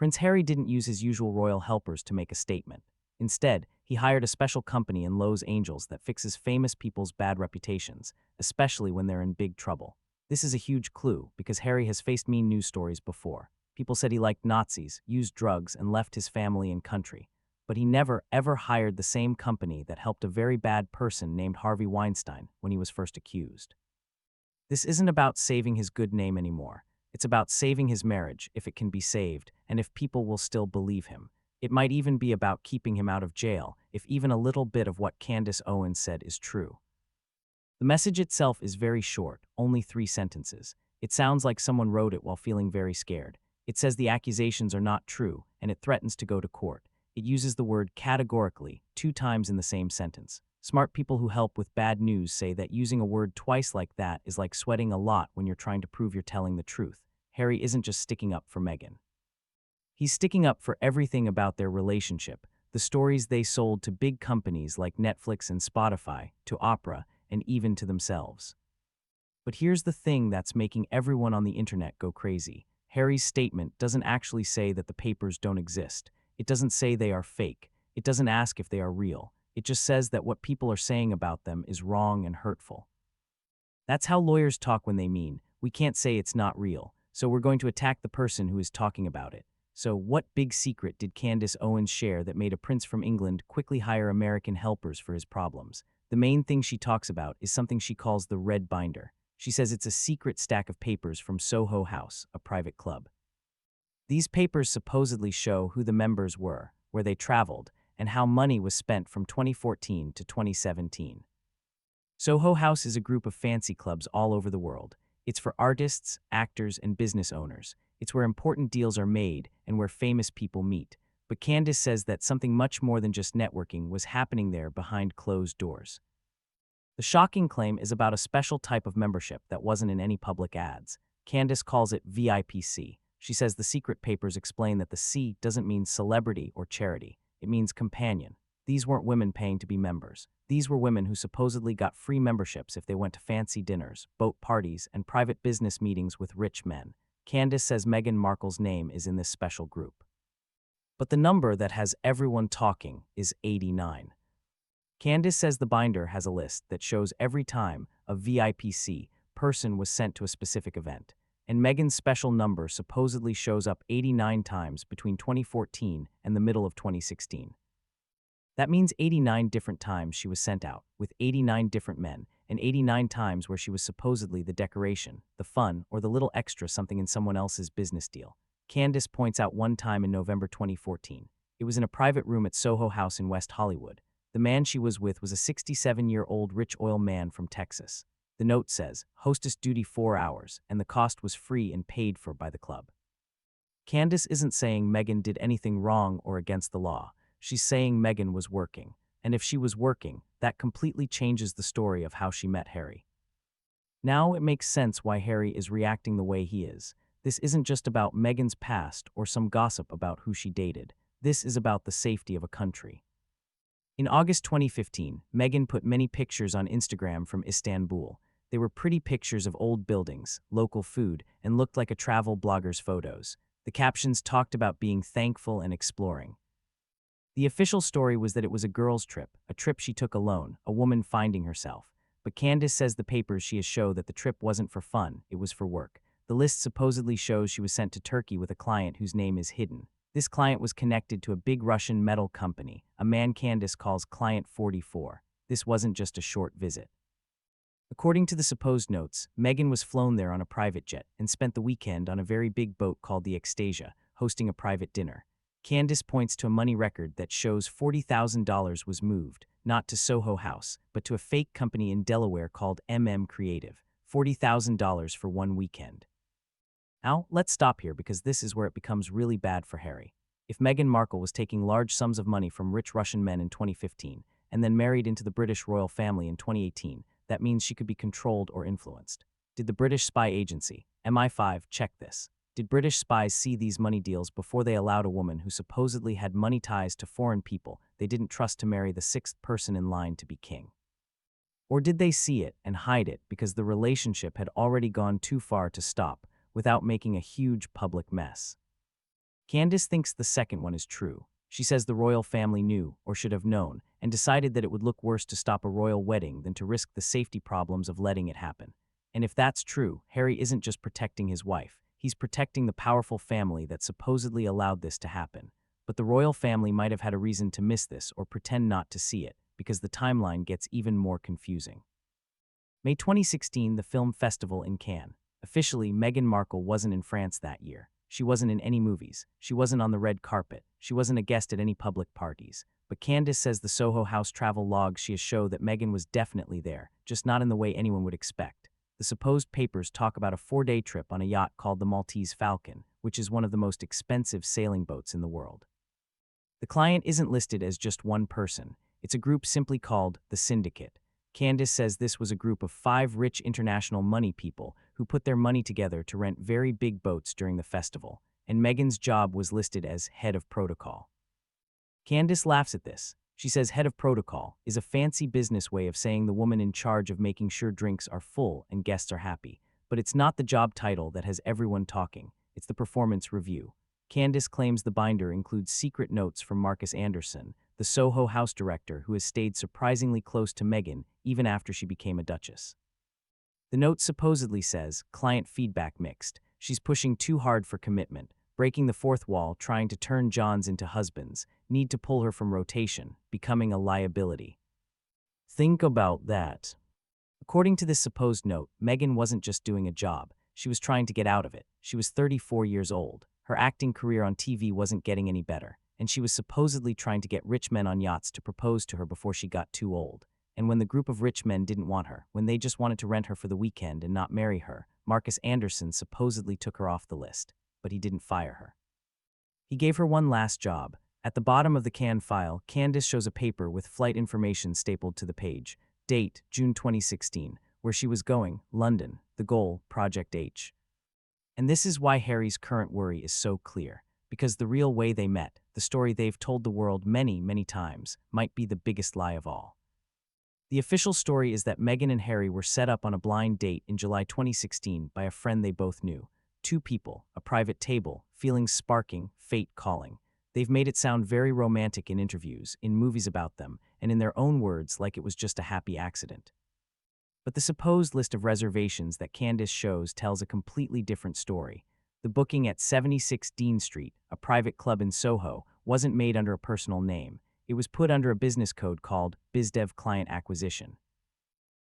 Prince Harry didn't use his usual royal helpers to make a statement. Instead, he hired a special company in Los Angeles that fixes famous people's bad reputations, especially when they're in big trouble. This is a huge clue because Harry has faced mean news stories before. People said he liked Nazis, used drugs, and left his family and country. But he never, ever hired the same company that helped a very bad person named Harvey Weinstein when he was first accused. This isn't about saving his good name anymore. It's about saving his marriage, if it can be saved, and if people will still believe him. It might even be about keeping him out of jail, if even a little bit of what Candace Owens said is true. The message itself is very short, only 3 sentences. It sounds like someone wrote it while feeling very scared. It says the accusations are not true, and it threatens to go to court. It uses the word categorically 2 times in the same sentence. Smart people who help with bad news say that using a word twice like that is like sweating a lot when you're trying to prove you're telling the truth. Harry isn't just sticking up for Meghan. He's sticking up for everything about their relationship, the stories they sold to big companies like Netflix and Spotify, to Oprah, and even to themselves. But here's the thing that's making everyone on the internet go crazy. Harry's statement doesn't actually say that the papers don't exist. It doesn't say they are fake. It doesn't ask if they are real. It just says that what people are saying about them is wrong and hurtful. That's how lawyers talk when they mean, we can't say it's not real, so we're going to attack the person who is talking about it. So what big secret did Candace Owens share that made a prince from England quickly hire American helpers for his problems? The main thing she talks about is something she calls the red binder. She says it's a secret stack of papers from Soho House, a private club. These papers supposedly show who the members were, where they traveled, and how money was spent from 2014 to 2017. Soho House is a group of fancy clubs all over the world. It's for artists, actors, and business owners. It's where important deals are made and where famous people meet. But Candace says that something much more than just networking was happening there behind closed doors. The shocking claim is about a special type of membership that wasn't in any public ads. Candace calls it VIPC. She says the secret papers explain that the C doesn't mean celebrity or charity. It means companion. These weren't women paying to be members. These were women who supposedly got free memberships if they went to fancy dinners, boat parties, and private business meetings with rich men. Candace says Meghan Markle's name is in this special group. But the number that has everyone talking is 89. Candace says the binder has a list that shows every time a VIPC person was sent to a specific event, and Meghan's special number supposedly shows up 89 times between 2014 and the middle of 2016. That means 89 different times she was sent out, with 89 different men, and 89 times where she was supposedly the decoration, the fun, or the little extra something in someone else's business deal. Candace points out one time in November 2014. It was in a private room at Soho House in West Hollywood. The man she was with was a 67-year-old rich oil man from Texas. The note says, hostess duty 4 hours, and the cost was free and paid for by the club. Candace isn't saying Meghan did anything wrong or against the law. She's saying Meghan was working, and if she was working, that completely changes the story of how she met Harry. Now it makes sense why Harry is reacting the way he is. This isn't just about Meghan's past or some gossip about who she dated. This is about the safety of a country. In August 2015, Meghan put many pictures on Instagram from Istanbul. They were pretty pictures of old buildings, local food, and looked like a travel blogger's photos. The captions talked about being thankful and exploring. The official story was that it was a girls' trip, a trip she took alone, a woman finding herself. But Candace says the papers she has show that the trip wasn't for fun, it was for work. The list supposedly shows she was sent to Turkey with a client whose name is hidden. This client was connected to a big Russian metal company, a man Candace calls Client 44. This wasn't just a short visit. According to the supposed notes, Meghan was flown there on a private jet and spent the weekend on a very big boat called the Ecstasia, hosting a private dinner. Candace points to a money record that shows $40,000 was moved, not to Soho House, but to a fake company in Delaware called Creative. $40,000 for one weekend. Now, let's stop here because this is where it becomes really bad for Harry. If Meghan Markle was taking large sums of money from rich Russian men in 2015 and then married into the British royal family in 2018, that means she could be controlled or influenced. Did the British spy agency, MI5, check this? Did British spies see these money deals before they allowed a woman who supposedly had money ties to foreign people they didn't trust to marry the 6th person in line to be king? Or did they see it and hide it because the relationship had already gone too far to stop without making a huge public mess? Candace thinks the second one is true. She says the royal family knew, or should have known, and decided that it would look worse to stop a royal wedding than to risk the safety problems of letting it happen. And if that's true, Harry isn't just protecting his wife, he's protecting the powerful family that supposedly allowed this to happen. But the royal family might have had a reason to miss this or pretend not to see it, because the timeline gets even more confusing. May 2016, the film festival in Cannes. Officially, Meghan Markle wasn't in France that year. She wasn't in any movies. She wasn't on the red carpet. She wasn't a guest at any public parties. But Candace says the Soho House travel logs she has show that Meghan was definitely there, just not in the way anyone would expect. The supposed papers talk about a 4-day trip on a yacht called the Maltese Falcon, which is one of the most expensive sailing boats in the world. The client isn't listed as just one person. It's a group simply called the Syndicate. Candace says this was a group of 5 rich international money people who put their money together to rent very big boats during the festival, and Meghan's job was listed as head of protocol. Candace laughs at this. She says head of protocol is a fancy business way of saying the woman in charge of making sure drinks are full and guests are happy. But it's not the job title that has everyone talking. It's the performance review. Candace claims the binder includes secret notes from Marcus Anderson, the Soho House director who has stayed surprisingly close to Meghan even after she became a duchess. The note supposedly says, client feedback mixed. She's pushing too hard for commitment, breaking the fourth wall, trying to turn Johns into husbands, need to pull her from rotation, becoming a liability. Think about that. According to this supposed note, Meghan wasn't just doing a job. She was trying to get out of it. She was 34 years old. Her acting career on TV wasn't getting any better, and she was supposedly trying to get rich men on yachts to propose to her before she got too old. And when the group of rich men didn't want her, when they just wanted to rent her for the weekend and not marry her, Marcus Anderson supposedly took her off the list, but he didn't fire her. He gave her one last job. At the bottom of the Cannes file, Candace shows a paper with flight information stapled to the page. Date, June 2016. Where she was going, London. The goal, Project H. And this is why Harry's current worry is so clear. Because the real way they met, the story they've told the world many, many times, might be the biggest lie of all. The official story is that Meghan and Harry were set up on a blind date in July 2016 by a friend they both knew. 2 people, a private table, feelings sparking, fate calling. They've made it sound very romantic in interviews, in movies about them, and in their own words like it was just a happy accident. But the supposed list of reservations that Candace shows tells a completely different story. The booking at 76 Dean Street, a private club in Soho, wasn't made under a personal name. It was put under a business code called BizDev Client Acquisition.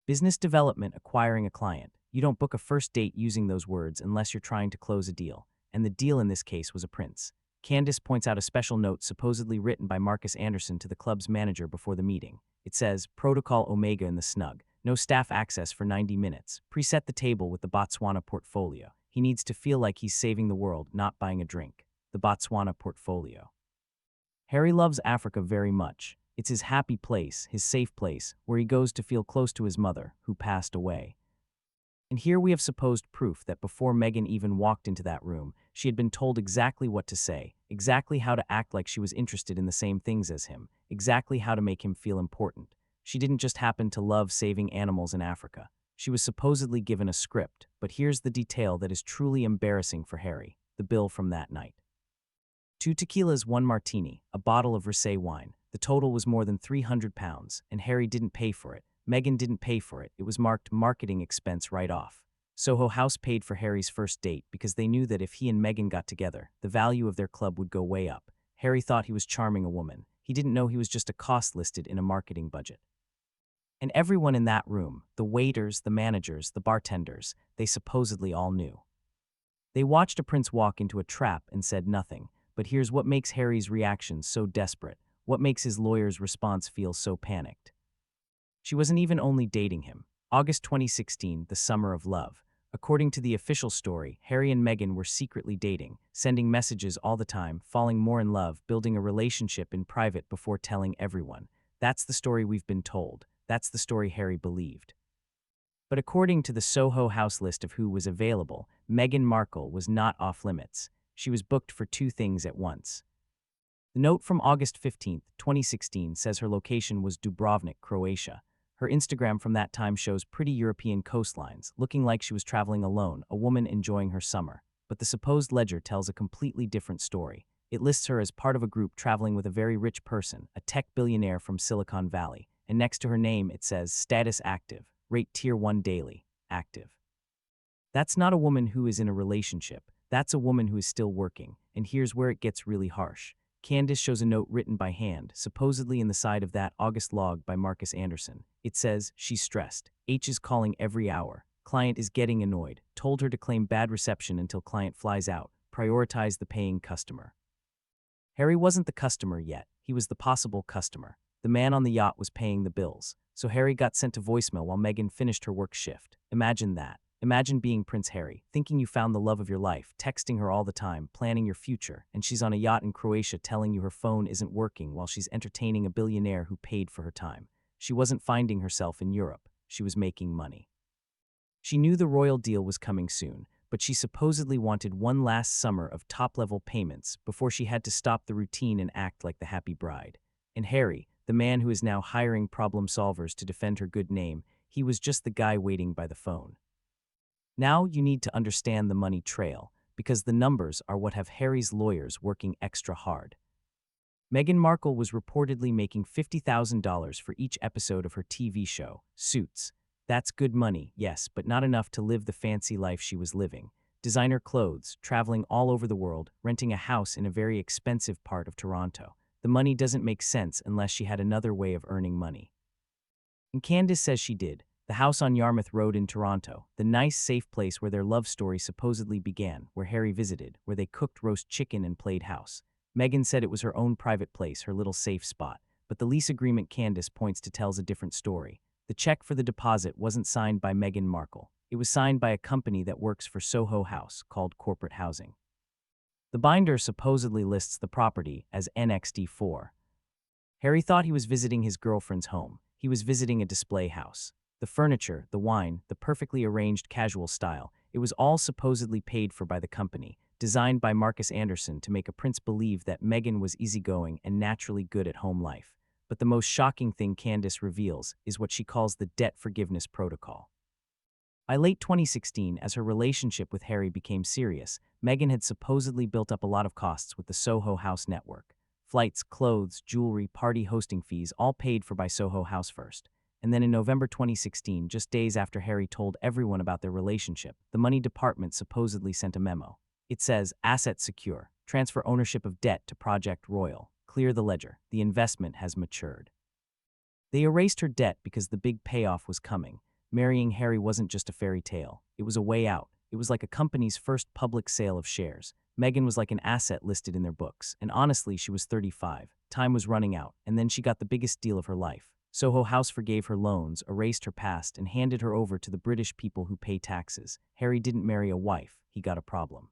Business development acquiring a client. You don't book a first date using those words unless you're trying to close a deal. And the deal in this case was a prince. Candace points out a special note supposedly written by Marcus Anderson to the club's manager before the meeting. It says, Protocol Omega in the snug. No staff access for 90 minutes. Preset the table with the Botswana portfolio. He needs to feel like he's saving the world, not buying a drink. The Botswana portfolio. Harry loves Africa very much. It's his happy place, his safe place, where he goes to feel close to his mother, who passed away. And here we have supposed proof that before Meghan even walked into that room, she had been told exactly what to say, exactly how to act like she was interested in the same things as him, exactly how to make him feel important. She didn't just happen to love saving animals in Africa. She was supposedly given a script, but here's the detail that is truly embarrassing for Harry, the bill from that night. 2 tequilas, 1 martini, a bottle of rosé wine. The total was more than £300, and Harry didn't pay for it. Meghan didn't pay for it. It was marked marketing expense right off. Soho House paid for Harry's first date because they knew that if he and Meghan got together, the value of their club would go way up. Harry thought he was charming a woman. He didn't know he was just a cost listed in a marketing budget. And everyone in that room, the waiters, the managers, the bartenders, they supposedly all knew. They watched a prince walk into a trap and said nothing. But here's what makes Harry's reaction so desperate, what makes his lawyer's response feel so panicked. She wasn't even only dating him. August 2016, the summer of love. According to the official story, Harry and Meghan were secretly dating, sending messages all the time, falling more in love, building a relationship in private before telling everyone. That's the story we've been told. That's the story Harry believed. But according to the Soho House list of who was available, Meghan Markle was not off limits. She was booked for 2 things at once. The note from August 15, 2016 says her location was Dubrovnik, Croatia. Her Instagram from that time shows pretty European coastlines, looking like she was traveling alone, a woman enjoying her summer. but the supposed ledger tells a completely different story. It lists her as part of a group traveling with a very rich person, a tech billionaire from Silicon Valley, and next to her name it says status active, rate tier 1 daily, active. That's not a woman who is in a relationship, that's a woman who is still working, and here's where it gets really harsh. Candace shows a note written by hand, supposedly in the side of that August log by Marcus Anderson. It says, she's stressed, H is calling every hour, client is getting annoyed, told her to claim bad reception until client flies out, prioritize the paying customer. Harry wasn't the customer yet, he was the possible customer. The man on the yacht was paying the bills, so Harry got sent to voicemail while Meghan finished her work shift. Imagine that. Imagine being Prince Harry, thinking you found the love of your life, texting her all the time, planning your future, and she's on a yacht in Croatia telling you her phone isn't working while she's entertaining a billionaire who paid for her time. She wasn't finding herself in Europe, she was making money. She knew the royal deal was coming soon, but she supposedly wanted one last summer of top-level payments before she had to stop the routine and act like the happy bride. And Harry, the man who is now hiring problem solvers to defend her good name, he was just the guy waiting by the phone. Now you need to understand the money trail, because the numbers are what have Harry's lawyers working extra hard. Meghan Markle was reportedly making $50,000 for each episode of her TV show, Suits. That's good money, yes, but not enough to live the fancy life she was living. Designer clothes, traveling all over the world, renting a house in a very expensive part of Toronto. The money doesn't make sense unless she had another way of earning money. And Candace says she did. The house on Yarmouth Road in Toronto, the nice, safe place where their love story supposedly began, where Harry visited, where they cooked roast chicken and played house. Meghan said it was her own private place, her little safe spot, but the lease agreement Candace points to tells a different story. The check for the deposit wasn't signed by Meghan Markle. It was signed by a company that works for Soho House, called Corporate Housing. The binder supposedly lists the property as NXD4. Harry thought he was visiting his girlfriend's home. He was visiting a display house. The furniture, the wine, the perfectly arranged casual style, it was all supposedly paid for by the company, designed by Marcus Anderson to make a prince believe that Meghan was easygoing and naturally good at home life. But the most shocking thing Candace reveals is what she calls the debt forgiveness protocol. By late 2016, as her relationship with Harry became serious, Meghan had supposedly built up a lot of costs with the Soho House network. Flights, clothes, jewelry, party hosting fees, all paid for by Soho House first. And then in November 2016, just days after Harry told everyone about their relationship, the money department supposedly sent a memo. It says, assets secure, transfer ownership of debt to Project Royal, clear the ledger, the investment has matured. They erased her debt because the big payoff was coming. Marrying Harry wasn't just a fairy tale, it was a way out. It was like a company's first public sale of shares. Meghan was like an asset listed in their books, and honestly, she was 35. Time was running out, and then she got the biggest deal of her life. Soho House forgave her loans, erased her past, and handed her over to the British people who pay taxes. Harry didn't marry a wife, he got a problem.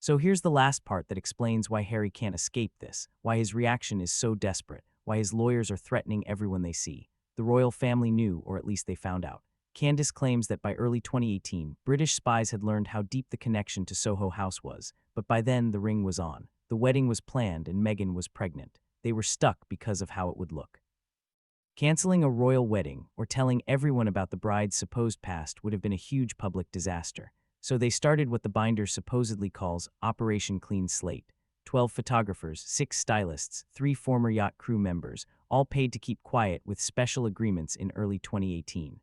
So here's the last part that explains why Harry can't escape this, why his reaction is so desperate, why his lawyers are threatening everyone they see. The royal family knew, or at least they found out. Candace claims that by early 2018, British spies had learned how deep the connection to Soho House was, but by then the ring was on. The wedding was planned and Meghan was pregnant. They were stuck because of how it would look. Canceling a royal wedding or telling everyone about the bride's supposed past would have been a huge public disaster. So they started what the binder supposedly calls Operation Clean Slate. 12 photographers, 6 stylists, 3 former yacht crew members, all paid to keep quiet with special agreements in early 2018.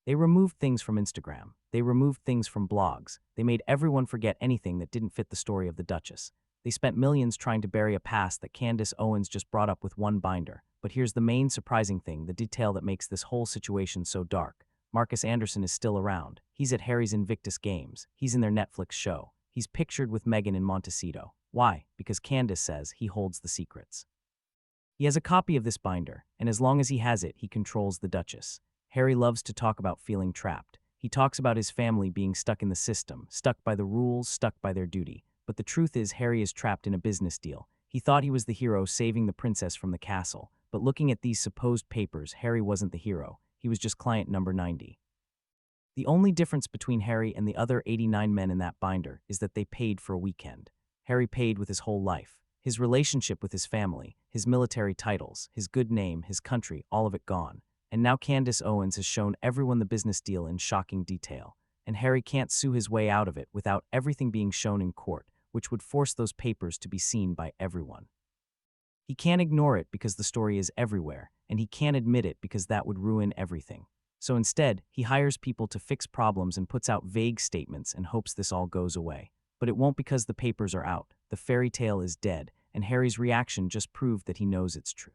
They removed things from Instagram. They removed things from blogs. They made everyone forget anything that didn't fit the story of the Duchess. They spent millions trying to bury a past that Candace Owens just brought up with one binder. But here's the main surprising thing, the detail that makes this whole situation so dark. Marcus Anderson is still around. He's at Harry's Invictus Games. He's in their Netflix show. He's pictured with Meghan in Montecito. Why? Because Candace says he holds the secrets. He has a copy of this binder, and as long as he has it, he controls the Duchess. Harry loves to talk about feeling trapped. He talks about his family being stuck in the system, stuck by the rules, stuck by their duty. But the truth is, Harry is trapped in a business deal. He thought he was the hero saving the princess from the castle. But looking at these supposed papers, Harry wasn't the hero. He was just client number 90. The only difference between Harry and the other 89 men in that binder is that they paid for a weekend. Harry paid with his whole life. His relationship with his family, his military titles, his good name, his country, all of it gone. And now Candace Owens has shown everyone the business deal in shocking detail. and Harry can't sue his way out of it without everything being shown in court, which would force those papers to be seen by everyone. He can't ignore it because the story is everywhere, and he can't admit it because that would ruin everything. So instead, he hires people to fix problems and puts out vague statements and hopes this all goes away. But it won't because the papers are out, the fairy tale is dead, and Harry's reaction just proved that he knows it's true.